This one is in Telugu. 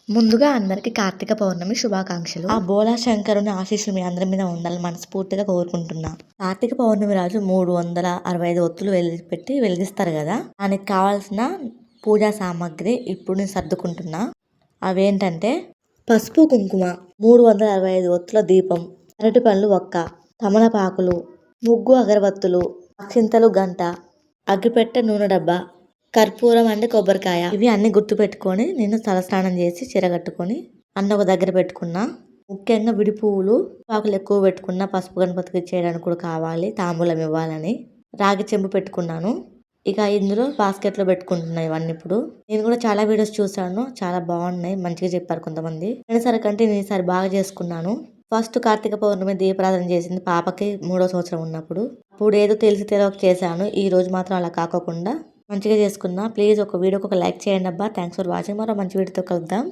ముందుగా అందరికీ కార్తీక పౌర్ణమి శుభాకాంక్షలు. ఆ బోలా శంకరుని ఆశీస్సులు మీ అందరి మీద ఉండాలని మనస్ఫూర్తిగా కోరుకుంటున్నా. కార్తీక పౌర్ణమి రోజు 365 ఒత్తులు వెలిగిస్తారు కదా. దానికి కావాల్సిన పూజా సామాగ్రి ఇప్పుడు నేను సర్దుకుంటున్నా. అవేంటంటే పసుపు, కుంకుమ, 365 ఒత్తుల దీపం, అరటి పళ్ళు ఒక్క, తమలపాకులు, ముగ్గు అగరబత్తులు, అక్షింతలు గంట, అగ్గిపెట్టె నూనె డబ్బా, కర్పూరం అంటే కొబ్బరికాయ. ఇవి అన్ని గుర్తు పెట్టుకొని నేను తలస్నానం చేసి చీర కట్టుకొని అన్న ఒక దగ్గర పెట్టుకున్నా. ముఖ్యంగా విడి పువ్వులు పాకులు ఎక్కువ పెట్టుకున్నా. పసుపు గణపతికి చేయడానికి కూడా కావాలి, తాంబూలం ఇవ్వాలని. రాగి చెంబు పెట్టుకున్నాను. ఇక ఇందులో బాస్కెట్లో పెట్టుకుంటున్నాయి ఇవన్నీ. ఇప్పుడు నేను కూడా చాలా వీడియోస్ చూసాను, చాలా బాగున్నాయి, మంచిగా చెప్పారు కొంతమంది. పోయినసారి కంటే నేను ఈసారి బాగా చేసుకున్నాను. ఫస్ట్ కార్తీక పౌర్ణమి దీపారాధన చేసింది పాపకి 3వ సంవత్సరం ఉన్నప్పుడు. అప్పుడు ఏదో తెలిసి తెలియక చేశాను. ఈ రోజు మాత్రం అలా కాకుండా మంచిగా చేసుకున్నా. ప్లీజ్ ఒక వీడియోకి ఒక లైక్ చేయండి అబ్బా. Thanks for watching. మరో మంచి వీడియోతో కలుద్దాం.